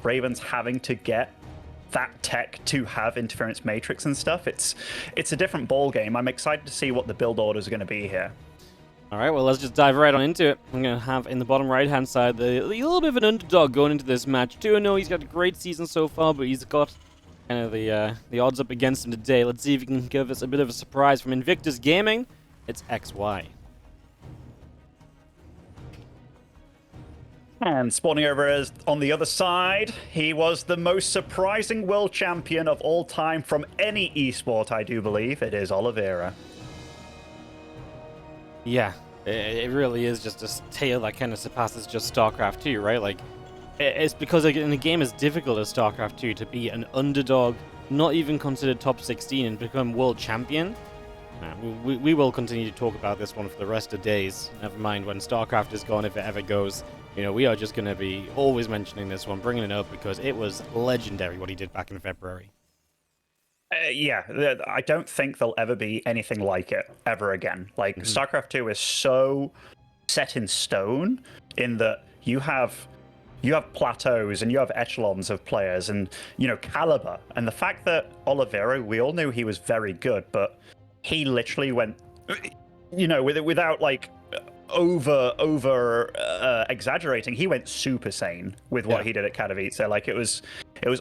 Ravens having to get that tech to have interference matrix and stuff. It's a different ball game. I'm excited to see what the build orders are going to be here. All right, well, let's just dive right on into it. I'm going to have in the bottom right-hand side a little bit of an underdog going into this match. 2-0, he's got a great season so far, but he's got kind of the odds up against him today. Let's see if he can give us a bit of a surprise from Invictus Gaming. It's XY. And spawning over on the other side, he was the most surprising world champion of all time from any esport, I do believe. It is Oliveira. Yeah, it really is just a tale that kind of surpasses just StarCraft 2, right? Like, it's because in a game as difficult as StarCraft 2 to be an underdog, not even considered top 16 and become world champion. We will continue to talk about this one for the rest of days. Never mind when StarCraft is gone, if it ever goes. You know, we are just going to be always mentioning this one, bringing it up, because it was legendary what he did back in February. Yeah, I don't think there'll ever be anything like it ever again. Like, StarCraft 2 is so set in stone in that you have plateaus and you have echelons of players and, you know, caliber. And the fact that Oliveira, we all knew he was very good, but he literally went, you know, without like over exaggerating, he went super sane with what he did at Katowice. Like, it was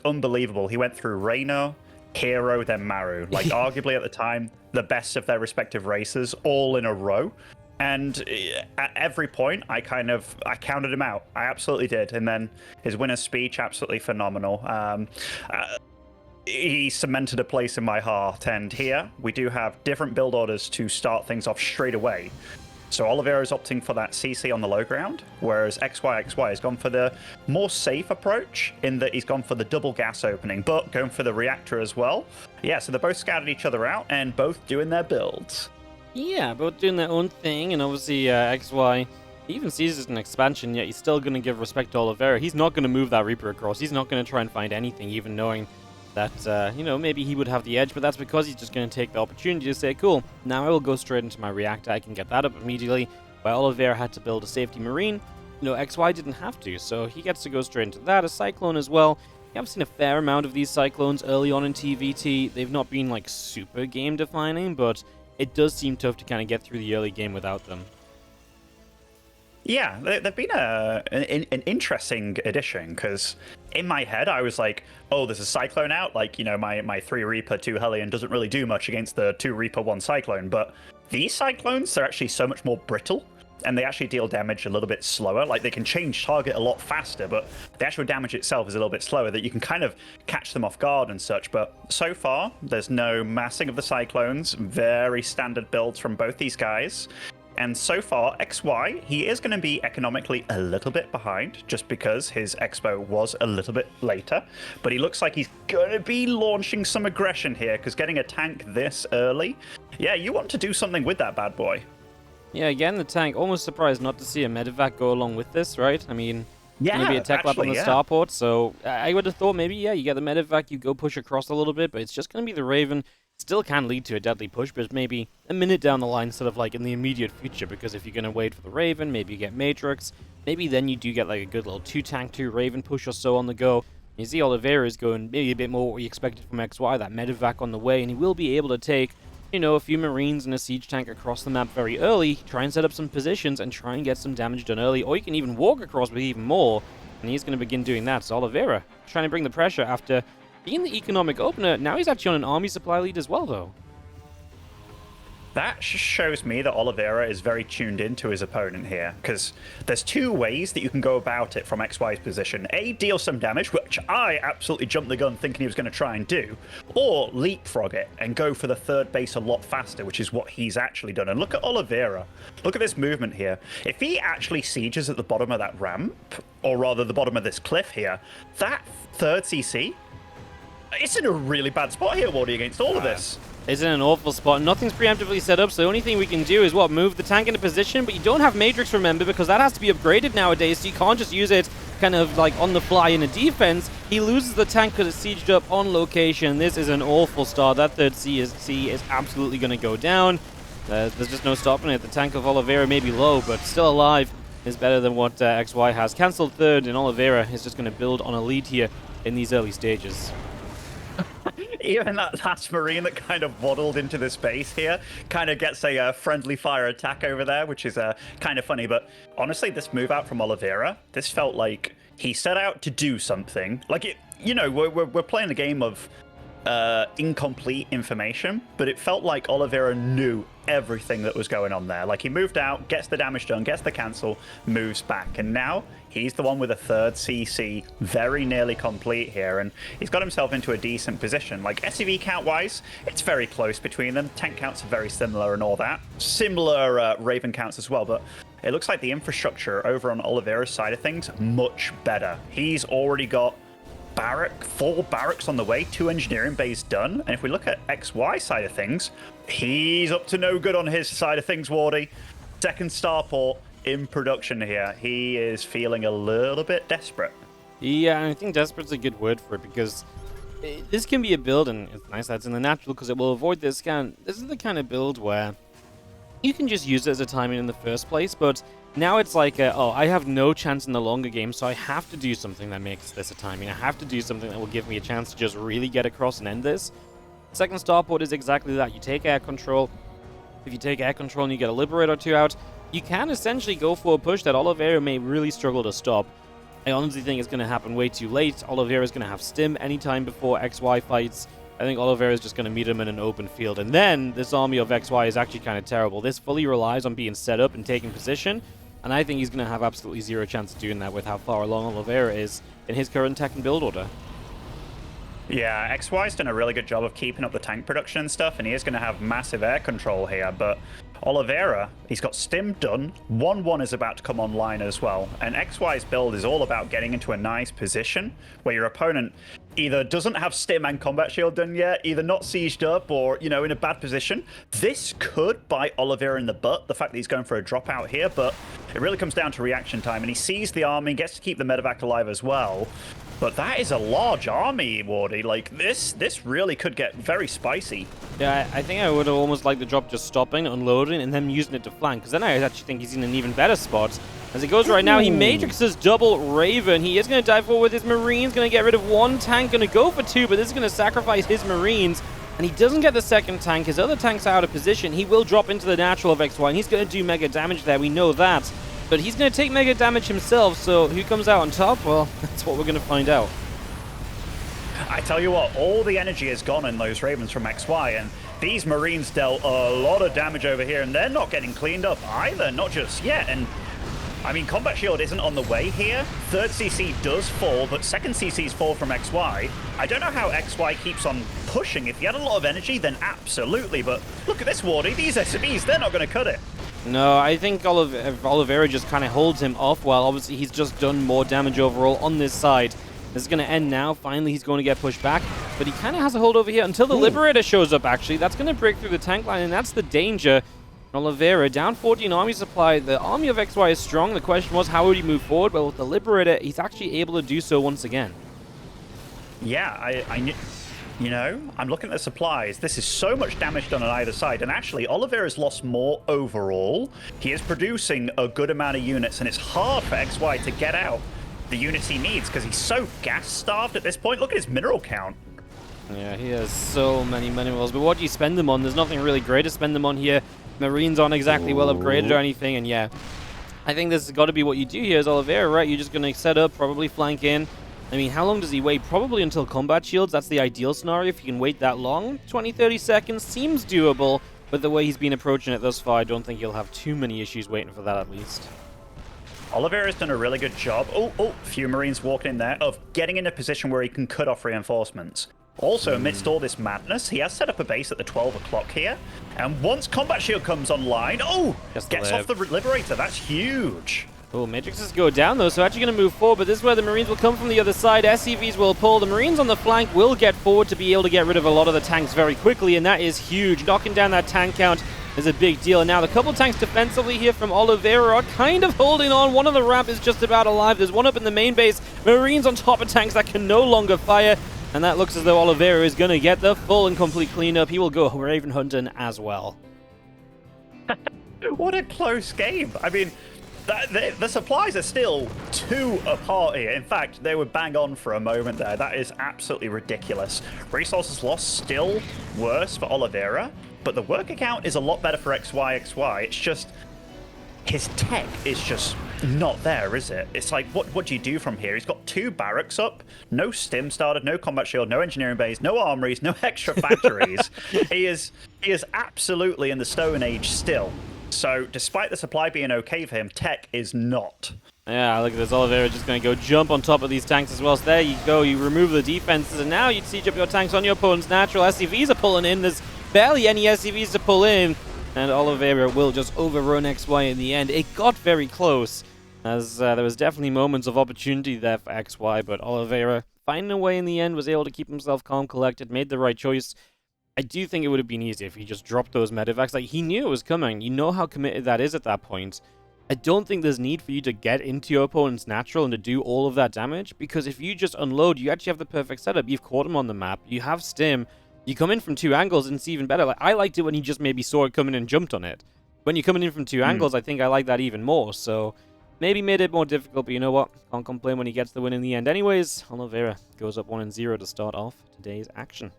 unbelievable. He went through Reyna, Hero, then Maru. Like, arguably at the time, the best of their respective races, all in a row. And at every point, I counted him out. I absolutely did. And then his winner's speech, absolutely phenomenal. He cemented a place in my heart. And here, we do have different build orders to start things off straight away. So Oliveira is opting for that CC on the low ground, whereas XY has gone for the more safe approach in that he's gone for the double gas opening, but going for the reactor as well. Yeah, so they're both scouted each other out and both doing their builds. Yeah, both doing their own thing, and obviously XY, he even sees it as an expansion, yet he's still going to give respect to Oliveira. He's not going to move that Reaper across. He's not going to try and find anything, even knowing that, you know, maybe he would have the edge, but that's because he's just going to take the opportunity to say, cool, now I will go straight into my reactor. I can get that up immediately. While Oliveira had to build a safety marine, you know, XY didn't have to, so he gets to go straight into that. A Cyclone as well. I've seen a fair amount of these Cyclones early on in TVT. They've not been, like, super game-defining, but it does seem tough to kind of get through the early game without them. Yeah, they've been an interesting addition, because in my head I was like, oh, there's a Cyclone out, like, you know, my 3 Reaper, 2 Hellion doesn't really do much against the 2 Reaper, 1 Cyclone, but these Cyclones are actually so much more brittle, and they actually deal damage a little bit slower. Like, they can change target a lot faster, but the actual damage itself is a little bit slower, that you can kind of catch them off guard and such. But so far, there's no massing of the Cyclones, very standard builds from both these guys. And so far, XY, he is going to be economically a little bit behind, just because his expo was a little bit later. But he looks like he's going to be launching some aggression here, because getting a tank this early, yeah, you want to do something with that bad boy. Yeah, again, the tank, almost surprised not to see a medevac go along with this, right? I mean, yeah, going to be a tech lab on the starport, so I would have thought maybe, yeah, you get the medevac, you go push across a little bit, but it's just going to be the Raven. Still can lead to a deadly push, but maybe a minute down the line instead of like in the immediate future, because if you're going to wait for the Raven, maybe you get Matrix, maybe then you do get like a good little 2-tank, 2 Raven push or so on the go. You see Oliveira is going maybe a bit more what we expected from XY, that medevac on the way, and he will be able to take, you know, a few Marines and a siege tank across the map very early, try and set up some positions and try and get some damage done early, or you can even walk across with even more, and he's going to begin doing that. So Oliveira trying to bring the pressure after being the economic opener. Now he's actually on an army supply lead as well, though. That shows me that Oliveira is very tuned into his opponent here, because there's 2 ways that you can go about it from XY's position. A, deal some damage, which I absolutely jumped the gun thinking he was going to try and do, or leapfrog it and go for the 3rd base a lot faster, which is what he's actually done. And look at Oliveira. Look at this movement here. If he actually sieges at the bottom of that ramp, or rather the bottom of this cliff here, that 3rd CC, it's in a really bad spot here, Wardy, against all of this. It's in an awful spot. Nothing's preemptively set up, so the only thing we can do is, what, move the tank into position, but you don't have Matrix, remember, because that has to be upgraded nowadays, so you can't just use it kind of like on the fly in a defense. He loses the tank because it's sieged up on location. This is an awful start. That 3rd C is absolutely going to go down. There's just no stopping it. The tank of Oliveira may be low, but still alive. is better than what XY has. Cancelled third, and Oliveira is just going to build on a lead here in these early stages. Even that last Marine that kind of waddled into the space here kind of gets a friendly fire attack over there, which is kind of funny. But honestly, this move out from Oliveira, this felt like he set out to do something. Like, we're playing a game of incomplete information, but it felt like Oliveira knew everything that was going on there. Like, he moved out, gets the damage done, gets the cancel, moves back, and now he's the one with a third CC, very nearly complete here, and he's got himself into a decent position. Like, SCV count-wise, it's very close between them. Tank counts are very similar and all that. Similar Raven counts as well, but it looks like the infrastructure over on Oliveira's side of things, much better. He's already got 4 barracks on the way, 2 engineering bays done. And if we look at XY side of things, he's up to no good on his side of things, Wardy. Second starport in production here. He is feeling a little bit desperate. Yeah, I think desperate's a good word for it, because this can be a build, and it's nice that it's in the natural because it will avoid this scan. This is the kind of build where you can just use it as a timing in the first place, but now it's like, oh, I have no chance in the longer game, so I have to do something that makes this a timing. I have to do something that will give me a chance to just really get across and end this. Second starport is exactly that. You take air control. If you take air control and you get a Liberator or 2 out, you can essentially go for a push that Oliveira may really struggle to stop. I honestly think it's going to happen way too late. Oliveira is going to have stim anytime before XY fights. I think Oliveira is just going to meet him in an open field. And then this army of XY is actually kind of terrible. This fully relies on being set up and taking position. And I think he's going to have absolutely zero chance of doing that with how far along Oliveira is in his current tech and build order. Yeah, XY's done a really good job of keeping up the tank production and stuff, and he is going to have massive air control here, but Oliveira, he's got stim done, 1-1 is about to come online as well, and XY's build is all about getting into a nice position where your opponent either doesn't have stim and combat shield done yet, either not sieged up, or, in a bad position. This could bite Oliveira in the butt, the fact that he's going for a dropout here, but it really comes down to reaction time, and he sees the army, gets to keep the medevac alive as well. But that is a large army, Wardy. Like, this really could get very spicy. Yeah, I think I would have almost liked the drop just stopping, unloading, and then using it to flank, because then I actually think he's in an even better spot. As it goes right now, he matrixes double Raven. He is going to dive forward with his Marines, going to get rid of 1 tank, going to go for 2, but this is going to sacrifice his Marines. And he doesn't get the second tank. His other tank's out of position. He will drop into the natural of XY, and he's going to do mega damage there. We know that. But he's going to take mega damage himself, so who comes out on top? Well, that's what we're going to find out. I tell you what, all the energy is gone in those Ravens from XY, and these Marines dealt a lot of damage over here, and they're not getting cleaned up either, not just yet. And I mean, combat shield isn't on the way here. Third CC does fall, but second CC's fall from XY. I don't know how XY keeps on pushing. If he had a lot of energy, then absolutely, but look at this, Wardy. These SMEs, they're not going to cut it. No, I think Oliveira just kind of holds him off, while obviously he's just done more damage overall on this side. This is going to end now. Finally, he's going to get pushed back, but he kind of has a hold over here until the Liberator shows up, actually. That's going to break through the tank line, and that's the danger. Oliveira, down 14 army supply. The army of XY is strong. The question was, how would he move forward? Well, with the Liberator, he's actually able to do so once again. Yeah, I'm looking at the supplies. This is so much damage done on either side, and actually, Oliveira's lost more overall. He is producing a good amount of units, and it's hard for XY to get out the units he needs because he's so gas-starved at this point. Look at his mineral count. Yeah, he has so many minerals, but what do you spend them on? There's nothing really great to spend them on here. Marines aren't exactly well upgraded or anything, and yeah, I think this has got to be what you do here as Oliveira, right? You're just going to set up, probably flank in. I mean, how long does he wait? Probably until combat shields. That's the ideal scenario. If you can wait that long, 20, 30 seconds seems doable, but the way he's been approaching it thus far, I don't think he'll have too many issues waiting for that at least. Oliveira's done a really good job. A few Marines walking in there, of getting in a position where he can cut off reinforcements. Also, amidst all this madness, he has set up a base at the 12 o'clock here. And once combat shield comes online, gets off the Liberator. That's huge. Oh, matrices go down though, so actually going to move forward, but this is where the Marines will come from the other side. SCVs will pull. The Marines on the flank will get forward to be able to get rid of a lot of the tanks very quickly, and that is huge. Knocking down that tank count is a big deal. And now the couple tanks defensively here from Oliveira are kind of holding on. One of the ramp is just about alive. There's one up in the main base. Marines on top of tanks that can no longer fire. And that looks as though Oliveira is going to get the full and complete cleanup. He will go Raven hunting as well. What a close game. I mean, The supplies are still 2 apart here. In fact, they were bang on for a moment there. That is absolutely ridiculous. Resources lost still worse for Oliveira, but the work account is a lot better for XY. It's just his tech is just not there, is it? It's like, what do you do from here? He's got 2 barracks up, no stim started, no combat shield, no engineering base, no armories, no extra factories. He is absolutely in the Stone Age still. So, despite the supply being okay for him, tech is not. Yeah, look at this. Oliveira just going to go jump on top of these tanks as well. So there you go. You remove the defenses, and now you siege up your tanks on your opponent's natural. SCVs are pulling in. There's barely any SCVs to pull in. And Oliveira will just overrun XY in the end. It got very close, as there was definitely moments of opportunity there for XY, but Oliveira, finding a way in the end, was able to keep himself calm, collected, made the right choice. I do think it would have been easier if he just dropped those medevacs. Like, he knew it was coming. You know how committed that is at that point. I don't think there's need for you to get into your opponent's natural and to do all of that damage, because if you just unload, you actually have the perfect setup. You've caught him on the map. You have stim. You come in from 2 angles and it's even better. Like, I liked it when he just maybe saw it coming and jumped on it. When you're coming in from 2 angles, I think I like that even more. So maybe made it more difficult, but you know what? Can't complain when he gets the win in the end. Anyways, Oliveira goes up 1-0 to start off today's action.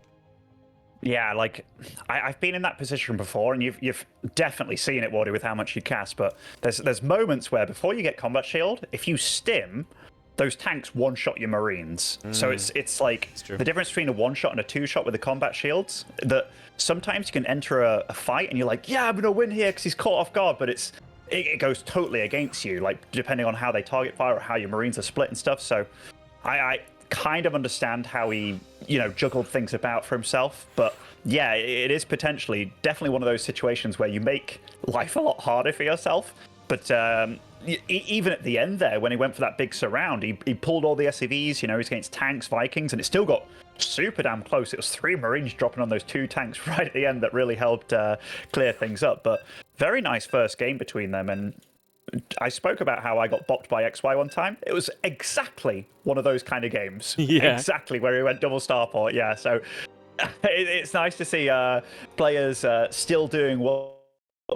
Yeah, like, I've been in that position before, and you've definitely seen it, Wardy, with how much you cast, but there's moments where before you get combat shield, if you stim, those tanks one-shot your Marines. So it's like the difference between a one-shot and a two-shot with the combat shields, that sometimes you can enter a fight and you're like, yeah, I'm going to win here because he's caught off guard, but it goes totally against you, like, depending on how they target fire or how your Marines are split and stuff. So I kind of understand how he, juggled things about for himself. But yeah, it is definitely one of those situations where you make life a lot harder for yourself. But even at the end there, when he went for that big surround, he pulled all the SCVs, he's against tanks, Vikings, and it still got super damn close. It was 3 Marines dropping on those 2 tanks right at the end that really helped clear things up. But very nice first game between them. And I spoke about how I got bopped by XY one time. It was exactly one of those kind of games. Yeah. Exactly, where he went double starport. Yeah, so it's nice to see players still doing what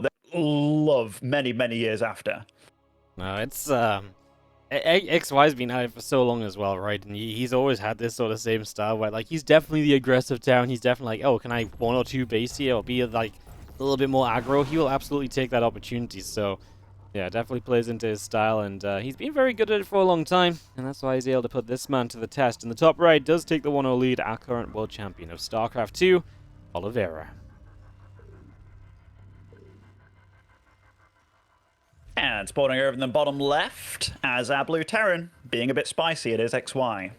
they love many, many years after. No, it's XY's been at it for so long as well, right? And he's always had this sort of same style where, like, he's definitely the aggressive town. He's definitely like, oh, can I 1 or 2 base here or be like a little bit more aggro? He will absolutely take that opportunity. So yeah, definitely plays into his style, and he's been very good at it for a long time, and that's why he's able to put this man to the test. In the top right does take the 1-0 lead, our current world champion of StarCraft 2, Oliveira. And spawning over in the bottom left, as our blue Terran, being a bit spicy, it is XY.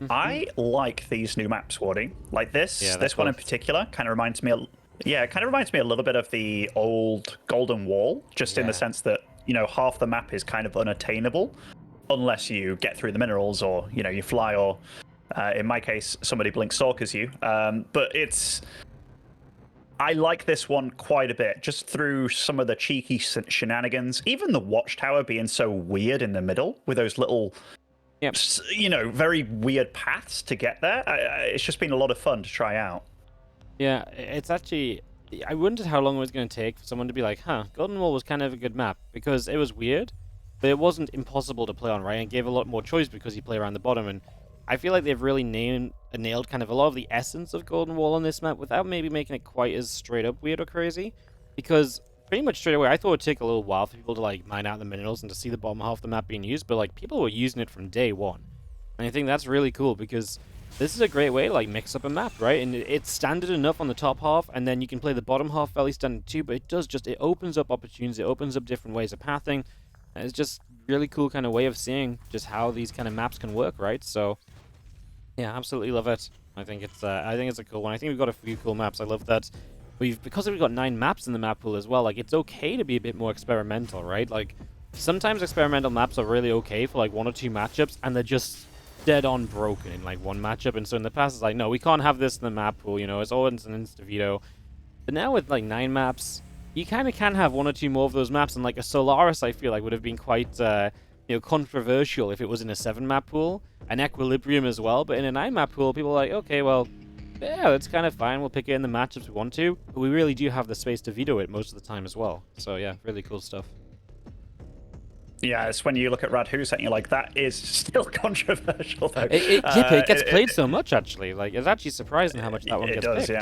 I like these new maps, Wardy. Like this, this one in particular, kind of reminds me a little bit of the old Golden Wall, just in the sense that, half the map is kind of unattainable unless you get through the minerals or, you fly, or in my case, somebody blink stalkers you. But I like this one quite a bit, just through some of the cheeky shenanigans. Even the watchtower being so weird in the middle with those little, very weird paths to get there. It's just been a lot of fun to try out. Yeah, it's actually, I wondered how long it was going to take for someone to be like, Golden Wall was kind of a good map, because it was weird, but it wasn't impossible to play on, right? And gave a lot more choice because you play around the bottom, and I feel like they've really nailed kind of a lot of the essence of Golden Wall on this map without maybe making it quite as straight up weird or crazy, because pretty much straight away, I thought it would take a little while for people to, like, mine out the minerals and to see the bottom half of the map being used, but, like, people were using it from day one. And I think that's really cool, because this is a great way to, like, mix up a map, right? And it's standard enough on the top half, and then you can play the bottom half fairly standard too, but it opens up opportunities, it opens up different ways of pathing, and it's just really cool kind of way of seeing just how these kind of maps can work, right? So yeah, absolutely love it. I think it's a cool one. I think we've got a few cool maps. I love that because we've got 9 maps in the map pool as well, like, it's okay to be a bit more experimental, right? Like, sometimes experimental maps are really okay for, like, 1 or 2 matchups, and they're just dead on broken in, like, 1 matchup. And so in the past, it's like, no, we can't have this in the map pool, it's always an insta-veto. But now with, like, 9 maps, you kind of can have 1 or 2 more of those maps, and, like, a Solaris, I feel like, would have been quite, controversial if it was in a 7-map pool, an Equilibrium as well. But in a 9-map pool, people are like, okay, well, Yeah, that's kind of fine. We'll pick it in the matchups we want to. But we really do have the space to veto it most of the time as well. So yeah, really cool stuff. Yeah, it's when you look at Radhuset and you're like, that is still controversial, though. Yeah, but it gets played so much, actually. Like, it's actually surprising how much that one gets does, picked.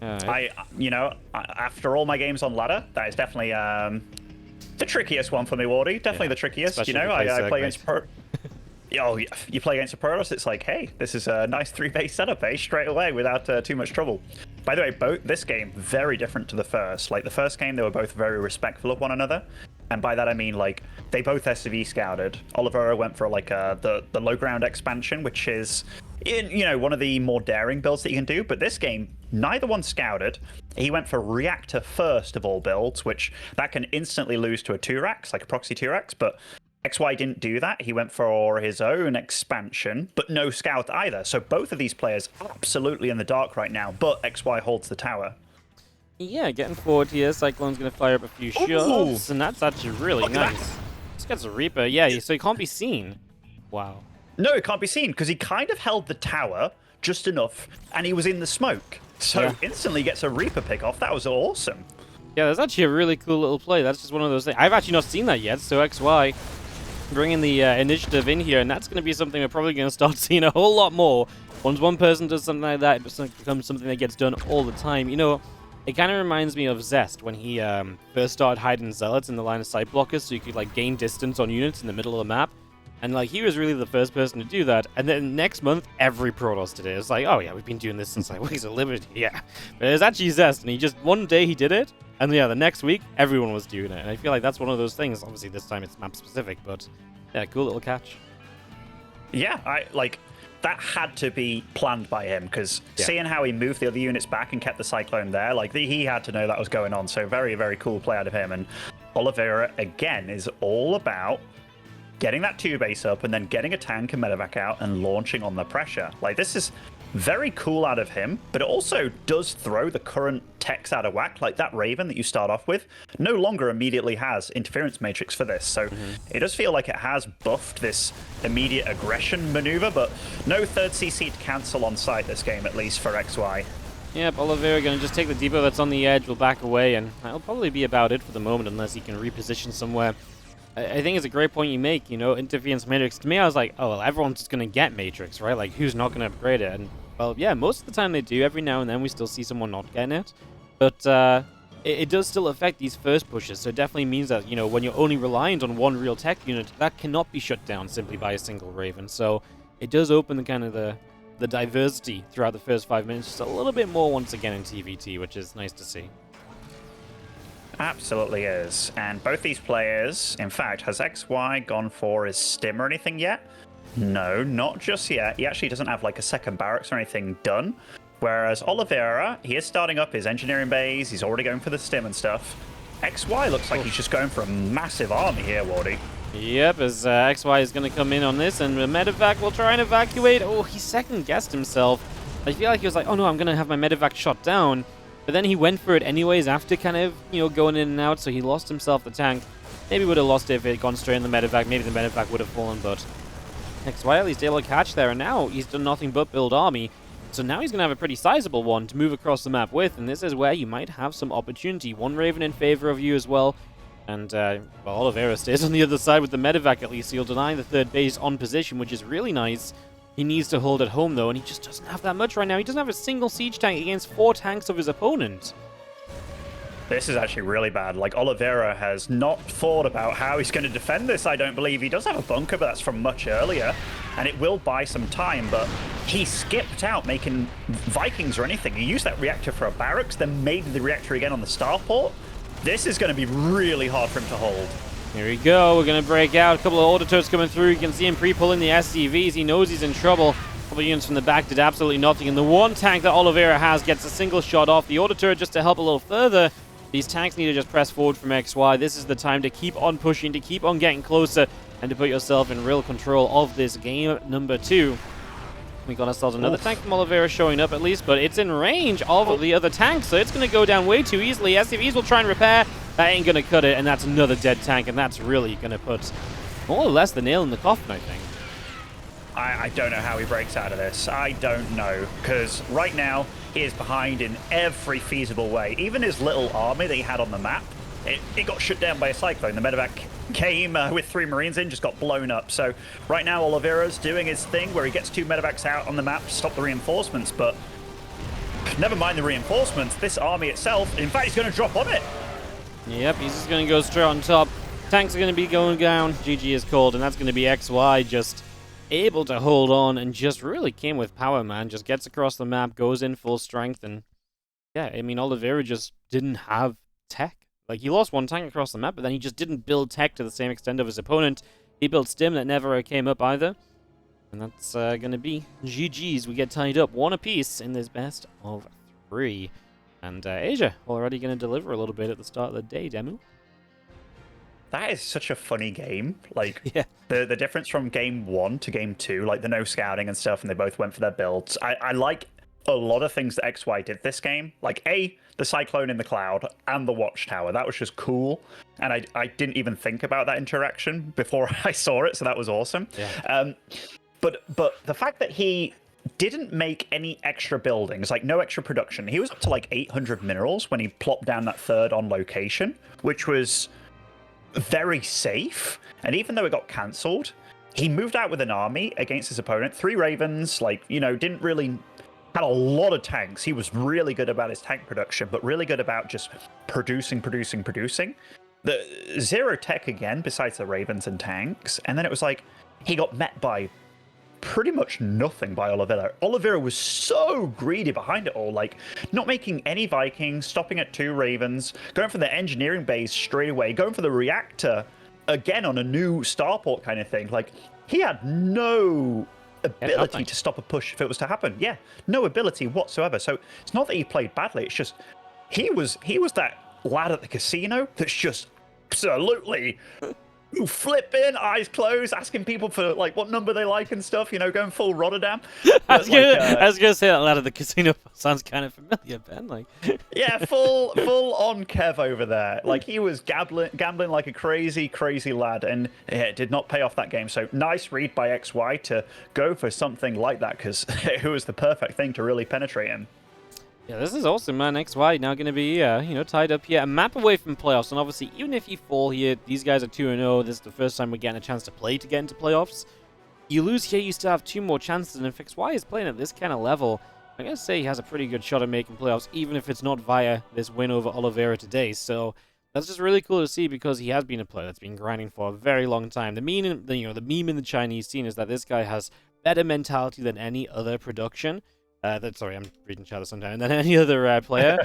yeah. After all my games on ladder, that is definitely the trickiest one for me, Wardy. Definitely the trickiest. Especially I play against pro. Oh, yeah, you play against a Protoss, it's like, hey, this is a nice 3-base setup, straight away without too much trouble. By the way, this game, very different to the first. Like, the first game, they were both very respectful of one another. And by that, I mean, like, they both SCV scouted. Oliveira went for, like, the low ground expansion, which is, one of the more daring builds that you can do. But this game, neither one scouted. He went for reactor first of all builds, which that can instantly lose to a 2-Rax, like a proxy 2-Rax. But XY didn't do that. He went for his own expansion, but no scout either. So both of these players absolutely in the dark right now, but XY holds the tower. Yeah, getting forward here. Cyclone's going to fire up a few shots, and that's actually really nice. This gets a Reaper. Yeah, so he can't be seen. Wow. No, it can't be seen, because he kind of held the tower just enough, and he was in the smoke. So instantly gets a Reaper pick off. That was awesome. Yeah, that's actually a really cool little play. That's just one of those things. I've actually not seen that yet, so XY bringing the initiative in here, and that's going to be something we're probably going to start seeing a whole lot more. Once one person does something like that, it becomes something that gets done all the time. It kind of reminds me of Zest when he first started hiding Zealots in the line of sight blockers, so you could like gain distance on units in the middle of the map. And like he was really the first person to do that. And then next month, every Protoss did it. It's like, oh yeah, we've been doing this since like Wings of Liberty. Yeah, but it was actually Zest, and he just one day he did it, and yeah, the next week everyone was doing it. And I feel like that's one of those things. Obviously, this time it's map specific, but yeah, cool little catch. Yeah, that had to be planned by him, because seeing how he moved the other units back and kept the Cyclone there, like he had to know that was going on. So very, very cool play out of him. And Oliveira, again, is all about getting that 2-base up and then getting a tank and medevac out and launching on the pressure. Like, this is very cool out of him, but it also does throw the current techs out of whack. Like that Raven that you start off with no longer immediately has interference matrix for this, so it does feel like it has buffed this immediate aggression maneuver, but no third CC to cancel on site this game, at least for XY. Yep, Oliveira going to just take the depot that's on the edge, will back away, and that'll probably be about it for the moment unless he can reposition somewhere. I think it's a great point you make, interference matrix. To me, I was like, oh, well, everyone's just going to get matrix, right? Like, who's not going to upgrade it? And, well, yeah, most of the time they do. Every now and then we still see someone not getting it. But it does still affect these first pushes, so it definitely means that, when you're only reliant on one real tech unit, that cannot be shut down simply by a single Raven. So it does open the kind of the diversity throughout the first 5 minutes just a little bit more once again in TVT, which is nice to see. Absolutely is. And both these players, in fact, has XY gone for his stim or anything yet? No, not just yet. He actually doesn't have like a second barracks or anything done. Whereas Oliveira, he is starting up his engineering base. He's already going for the stim and stuff. XY looks like he's just going for a massive army here, Wardy. Yep, as XY is going to come in on this, and the medevac will try and evacuate. Oh, he second-guessed himself. I feel like he was like, oh no, I'm going to have my medevac shot down. But then he went for it anyways after kind of, going in and out, so he lost himself the tank. Maybe would have lost it if it had gone straight in the medevac. Maybe the medevac would have fallen, but XY at least able to catch there, and now he's done nothing but build army. So now he's going to have a pretty sizable one to move across the map with, and this is where you might have some opportunity. One Raven in favor of you as well, and, well, Oliveira stays on the other side with the medevac at least, so he'll deny the third base on position, which is really nice. He needs to hold at home, though, and he just doesn't have that much right now. He doesn't have a single siege tank against 4 tanks of his opponent. This is actually really bad. Like, Oliveira has not thought about how he's going to defend this, I don't believe. He does have a bunker, but that's from much earlier, and it will buy some time, but he skipped out making Vikings or anything. He used that reactor for a barracks, then made the reactor again on the starport. This is going to be really hard for him to hold. Here we go. We're going to break out. A couple of auditors coming through. You can see him pre-pulling the SCVs. He knows he's in trouble. A couple of units from the back did absolutely nothing. And the one tank that Oliveira has gets a single shot off the auditor just to help a little further. These tanks need to just press forward from XY. This is the time to keep on pushing, to keep on getting closer, and to put yourself in real control of this game number 2. We got ourselves another tank from Oliveira showing up at least, but it's in range of the other tank, so it's going to go down way too easily. SCVs will try and repair. That ain't going to cut it, and that's another dead tank, and that's really going to put more or less the nail in the coffin, I think. I don't know how he breaks out of this. I don't know, because right now he is behind in every feasible way. Even his little army that he had on the map, it got shut down by a cyclone. The medevac came with 3 Marines in, just got blown up. So right now Oliveira's doing his thing where he gets 2 medevacs out on the map to stop the reinforcements, but never mind the reinforcements, this army itself, in fact, he's going to drop on it. Yep, he's just going to go straight on top. Tanks are going to be going down. GG is called, and that's going to be XY just able to hold on and just really came with power, man. Just gets across the map, goes in full strength, and yeah, I mean, Oliveira just didn't have tech. Like, he lost 1 tank across the map, but then he just didn't build tech to the same extent of his opponent. He built stim that never came up either. And that's going to be GG's. We get tied up 1 apiece in this best of 3. And Asia already going to deliver a little bit at the start of the day, Demu. That is such a funny game. Like, yeah. the difference from game 1 to game 2, like the no scouting and stuff, and they both went for their builds. I like a lot of things that XY did this game. Like, the cyclone in the cloud and the watchtower. That was just cool. And I didn't even think about that interaction before I saw it, so that was awesome. Yeah. But the fact that he didn't make any extra buildings, like no extra production. He was up to like 800 minerals when he plopped down that 3rd on location, which was very safe. And even though it got cancelled, he moved out with an army against his opponent. 3 Ravens, like, you know, didn't really... had a lot of tanks. He was really good about his tank production, but really good about just producing. The 0 tech again, besides the Ravens and tanks. And then it was like, he got met by pretty much nothing by Oliveira. Oliveira was so greedy behind it all, like not making any Vikings, stopping at 2 Ravens, going for the engineering base straight away, going for the reactor again on a new starport kind of thing. Like, he had no ability to stop a push if it was to happen. Yeah, no ability whatsoever. So it's not that he played badly, it's just he was that lad at the casino that's just absolutely flipping, eyes closed, asking people for like what number they like and stuff, you know, going full Rotterdam. I was gonna say that lad at the casino sounds kind of familiar, Ben. Like, yeah, full on Kev over there. Like, he was gambling like a crazy lad, and it did not pay off that game. So nice read by XY to go for something like that, because it was the perfect thing to really penetrate him. Yeah, this is awesome, man. XY now going to be, tied up here. A map away from playoffs, and obviously, even if you fall here, these guys are 2-0. This is the first time we're getting a chance to play to get into playoffs. You lose here, you still have 2 more chances, and if XY is playing at this kind of level, I'm going to say he has a pretty good shot at making playoffs, even if it's not via this win over Oliveira today. So that's just really cool to see, because he has been a player that's been grinding for a very long time. The meme in the Chinese scene is that this guy has better mentality than any other production. Sorry, I'm reading chat sometime. Than any other player.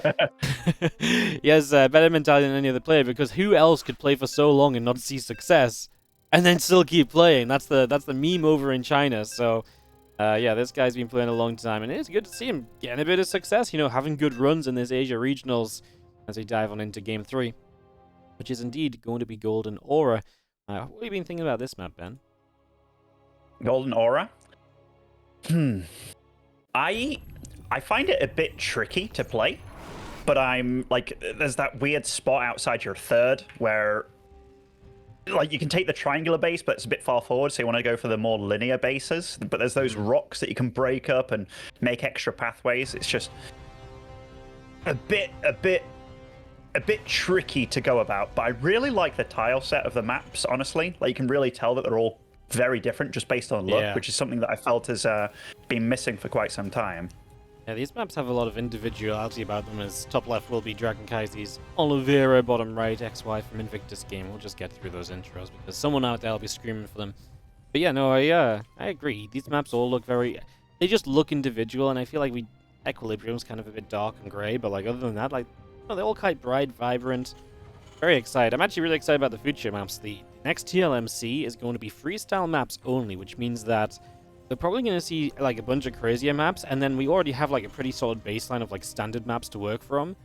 He has better mentality than any other player, because who else could play for so long and not see success and then still keep playing? That's the meme over in China. So, yeah, this guy's been playing a long time, and it's good to see him getting a bit of success, you know, having good runs in this Asia Regionals as we dive on into Game 3, which is indeed going to be Golden Aura. What have you been thinking about this map, Ben? Golden Aura? I find it a bit tricky to play, but I'm like, there's that weird spot outside your 3rd where like you can take the triangular base, but it's a bit far forward, so you want to go for the more linear bases. But there's those rocks that you can break up and make extra pathways. It's just a bit tricky to go about. But I really like the tile set of the maps, honestly. Like, you can really tell that they're all very different just based on look, which is something that I felt has been missing for quite some time. Yeah, these maps have a lot of individuality about them, as top left will be Dragon Kaiser's Oliveira, bottom right XY from Invictus Game. We'll just get through those intros because someone out there will be screaming for them. But yeah, no, I agree. These maps all look they just look individual, and I feel like Equilibrium's kind of a bit dark and grey, but like other than that, like, they're all quite bright, vibrant. Very excited. I'm actually really excited about the future maps. The next TLMC is going to be freestyle maps only, which means that we're probably going to see like a bunch of crazier maps, and then we already have like a pretty solid baseline of like standard maps to work from.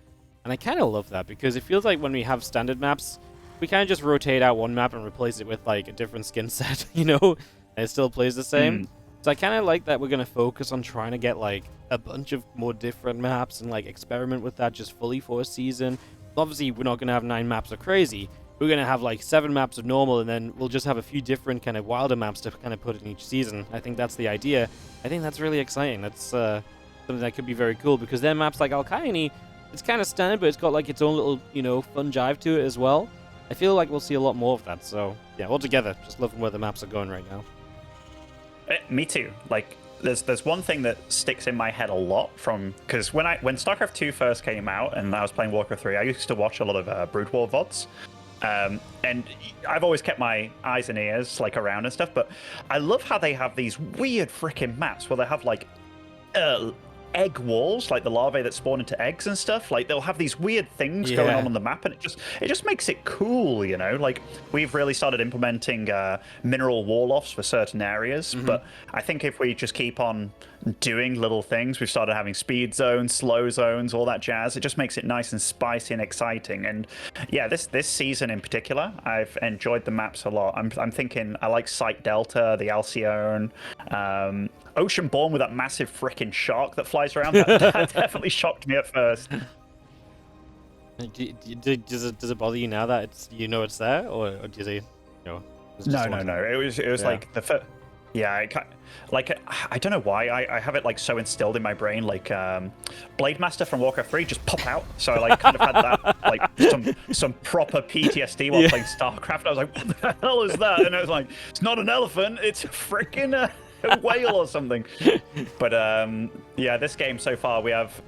And I kind of love that, because it feels like when we have standard maps, we kind of just rotate out one map and replace it with like a different skin set, you know, and it still plays the same. So I kind of like that we're going to focus on trying to get like a bunch of more different maps and like experiment with that just fully for a season. Obviously, we're not going to have 9 maps of crazy, we're going to have like 7 maps of normal, and then we'll just have a few different kind of wilder maps to kind of put in each season. I think that's the idea. I think that's really exciting. That's something that could be very cool, because then maps like Al-Kaini, it's kind of standard, but it's got like its own little, you know, fun jive to it as well. I feel like we'll see a lot more of that. So yeah, altogether, just loving where the maps are going right now. Me too. Like, there's one thing that sticks in my head a lot from, because when StarCraft 2 first came out and I was playing Warcraft 3, I used to watch a lot of Brood War VODs. And I've always kept my eyes and ears like around and stuff, but I love how they have these weird freaking maps where they have like egg walls, like the larvae that spawn into eggs and stuff. Like, they'll have these weird things going on the map, and it just makes it cool, you know. Like, we've really started implementing mineral wall-offs for certain areas, but I think if we just keep on doing little things, we've started having speed zones, slow zones, all that jazz. It just makes it nice and spicy and exciting. And yeah, this season in particular, I've enjoyed the maps a lot. I'm thinking I like Sight Delta, the Alcyone, Oceanborn with that massive freaking shark that flies around. That definitely shocked me at first. Does it bother you now that it's it's there, or does it? No. No. It was like the first. Yeah, I don't know why I have it like so instilled in my brain. Like Blade Master from Warcraft 3 just pop out. So I like kind of had that like some proper PTSD while playing StarCraft. I was like, what the hell is that? And I was like, it's not an elephant, it's a freaking a whale or something. But yeah, this game so far we have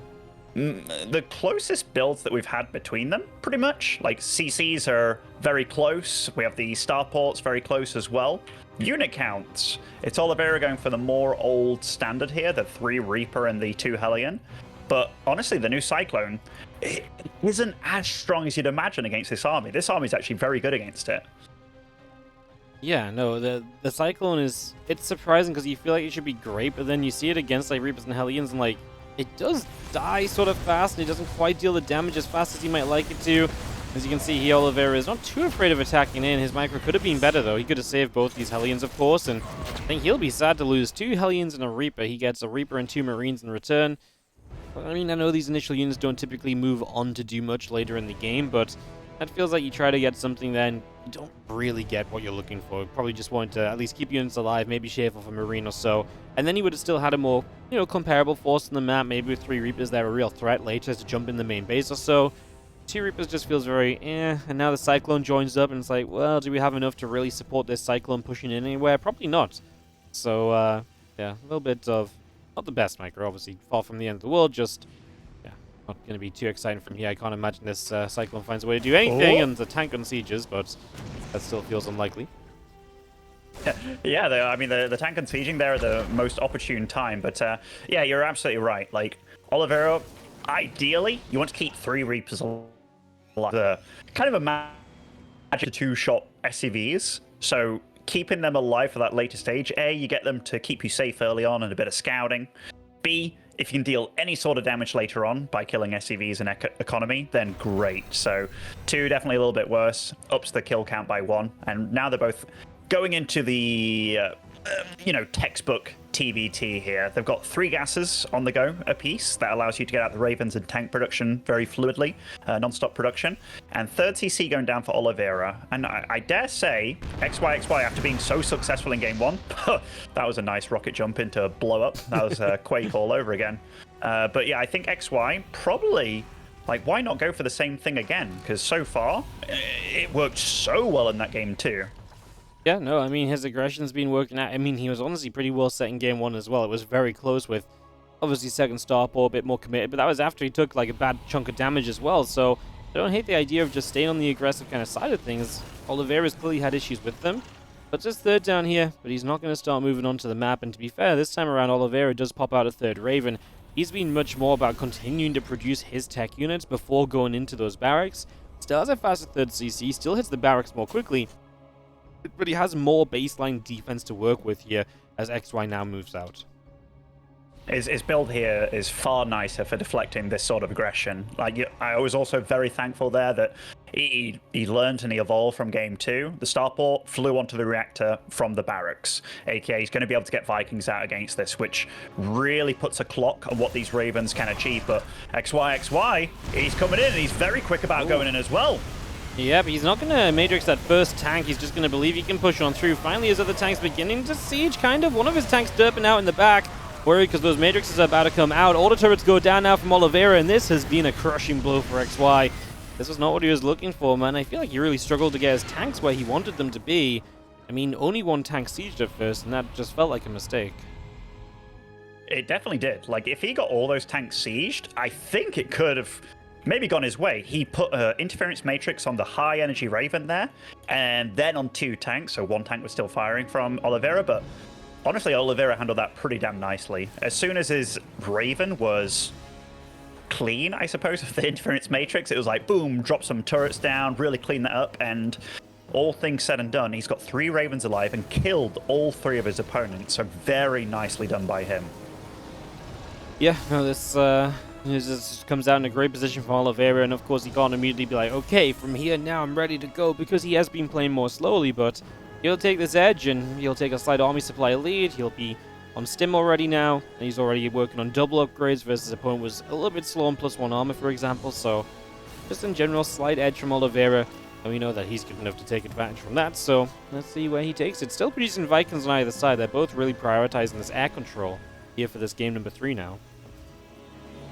the closest builds that we've had between them, pretty much. Like, CCs are very close. We have the starports very close as well. Unit counts, it's Oliveira going for the more old standard here, the 3 Reaper and the 2 Hellion. But honestly, the new Cyclone, it isn't as strong as you'd imagine against this army. This army is actually very good against it. Yeah, no, the Cyclone it's surprising because you feel like it should be great, but then you see it against like Reapers and Hellions, and like, it does die sort of fast, and it doesn't quite deal the damage as fast as you might like it to. As you can see here, Oliveira is not too afraid of attacking in. His micro could have been better, though. He could have saved both these Hellions, of course, and I think he'll be sad to lose 2 Hellions and a Reaper. He gets a Reaper and 2 Marines in return. I mean, I know these initial units don't typically move on to do much later in the game, but that feels like you try to get something, then you don't really get what you're looking for. You probably just want to at least keep units alive, maybe shave off a Marine or so, and then you would have still had a more, comparable force on the map, maybe with 3 Reapers that are a real threat later to jump in the main base or so. 2 Reapers just feels very and now the Cyclone joins up, and it's like, well, do we have enough to really support this Cyclone pushing in anywhere? Probably not. So, yeah, a little bit of, not the best micro, obviously, far from the end of the world, just, yeah, not going to be too exciting from here. I can't imagine this Cyclone finds a way to do anything, and the tank unsieges, but that still feels unlikely. Yeah, I mean, the tank and sieging there at the most opportune time, but yeah, you're absolutely right. Like, Oliveira, ideally, you want to keep 3 Reapers alive. The kind of a magic 2-shot SCVs, so keeping them alive for that later stage, A, you get them to keep you safe early on and a bit of scouting. B, if you can deal any sort of damage later on by killing SCVs and economy, then great. So 2, definitely a little bit worse, ups the kill count by 1, and now they're both going into the, textbook TVT here. They've got 3 gases on the go apiece. That allows you to get out the Ravens and tank production very fluidly, non-stop production. And 3rd CC going down for Oliveira. And I dare say, XY after being so successful in game 1, that was a nice rocket jump into blow up. That was Quake all over again. But yeah, I think XY probably, like, why not go for the same thing again? Because so far, it worked so well in that game too. Yeah, no, I mean, his aggression's been working out. I mean, he was honestly pretty well set in game 1 as well. It was very close with, obviously, 2nd starport, a bit more committed, but that was after he took, like, a bad chunk of damage as well, so I don't hate the idea of just staying on the aggressive kind of side of things. Oliveira's clearly had issues with them, but just 3rd down here, but he's not going to start moving onto the map, and to be fair, this time around, Oliveira does pop out a 3rd Raven. He's been much more about continuing to produce his tech units before going into those barracks. Still has a faster 3rd CC, still hits the barracks more quickly, but he has more baseline defense to work with here as XY now moves out. His build here is far nicer for deflecting this sort of aggression. Like, I was also very thankful there that he learned and he evolved from game 2. The starport flew onto the reactor from the barracks, aka he's going to be able to get Vikings out against this, which really puts a clock on what these Ravens can achieve. But XY, he's coming in and he's very quick about going in as well. Yeah, but he's not going to Matrix that first tank. He's just going to believe he can push on through. Finally, his other tank's beginning to siege, kind of. One of his tanks derping out in the back. Worried because those Matrixes are about to come out. All the turrets go down now from Oliveira, and this has been a crushing blow for XY. This was not what he was looking for, man. I feel like he really struggled to get his tanks where he wanted them to be. I mean, only one tank sieged at first, and that just felt like a mistake. It definitely did. Like, if he got all those tanks sieged, I think it could have maybe gone his way. He put interference matrix on the high energy Raven there, and then on 2 tanks, so 1 tank was still firing from Oliveira, but honestly, Oliveira handled that pretty damn nicely. As soon as his Raven was clean, I suppose, of the interference matrix, it was like, boom, drop some turrets down, really clean that up, and all things said and done, he's got 3 Ravens alive and killed all 3 of his opponents, so very nicely done by him. Yeah, no, this comes out in a great position for Oliveira, and of course he can't immediately be like, okay, from here now I'm ready to go, because he has been playing more slowly, but he'll take this edge, and he'll take a slight army supply lead. He'll be on stim already now, and he's already working on double upgrades versus his opponent was a little bit slow on +1 armor, for example, so just in general, slight edge from Oliveira, and we know that he's good enough to take advantage from that, so let's see where he takes it. Still producing Vikings on either side. They're both really prioritizing this air control here for this game number 3 now.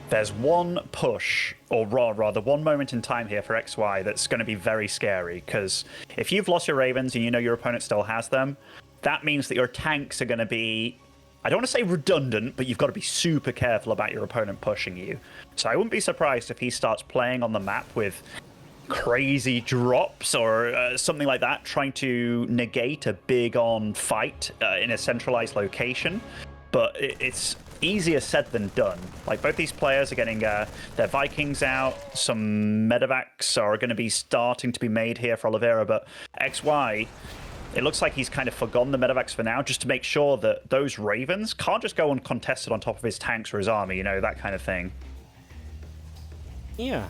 There's one push, or rather one moment in time here for XY that's going to be very scary, because if you've lost your Ravens and you know your opponent still has them, that means that your tanks are going to be, I don't want to say redundant, but you've got to be super careful about your opponent pushing you. So I wouldn't be surprised if he starts playing on the map with crazy drops or something like that, trying to negate a big-on fight in a centralized location. But it's easier said than done. Like, both these players are getting their Vikings out. Some medevacs are going to be starting to be made here for Oliveira, but XY, it looks like he's kind of forgotten the medevacs for now, just to make sure that those Ravens can't just go uncontested on top of his tanks or his army, you know, that kind of thing. Yeah.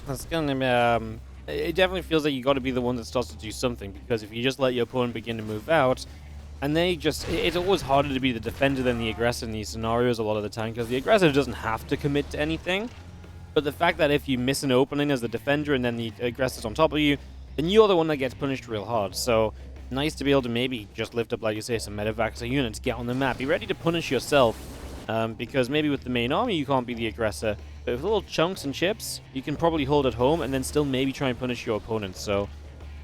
That's gonna it definitely feels like you got to be the one that starts to do something, because if you just let your opponent begin to move out, and they just, it's always harder to be the defender than the aggressor in these scenarios a lot of the time, because the aggressor doesn't have to commit to anything. But the fact that if you miss an opening as the defender and then the aggressor's on top of you, then you're the one that gets punished real hard. So nice to be able to maybe just lift up, like you say, some medevacs or units, get on the map, be ready to punish yourself, because maybe with the main army you can't be the aggressor, but with little chunks and chips, you can probably hold it home and then still maybe try and punish your opponent. So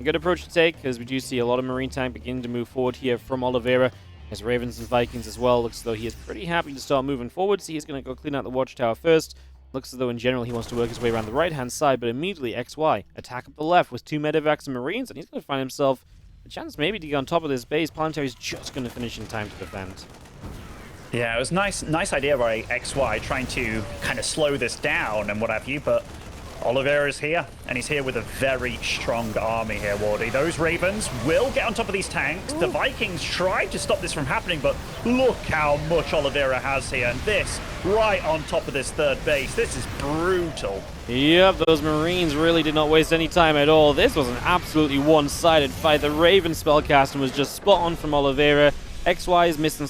a good approach to take, because we do see a lot of Marine tank beginning to move forward here from Oliveira. His Ravens and Vikings as well. Looks as though he is pretty happy to start moving forward, so he's going to go clean out the watchtower first. Looks as though in general he wants to work his way around the right-hand side, but immediately XY attack up the left with 2 medevacs and Marines, and he's going to find himself a chance maybe to get on top of this base. Planetary's just going to finish in time to defend. Yeah, it was nice idea by XY trying to kind of slow this down and what have you, but Oliveira is here, and he's here with a very strong army here, Wardy. Those Ravens will get on top of these tanks. Ooh. The Vikings tried to stop this from happening, but look how much Oliveira has here. And this, right on top of this third base. This is brutal. Yep, those Marines really did not waste any time at all. This was an absolutely one-sided fight. The Raven spellcasting was just spot on from Oliveira. XY is missing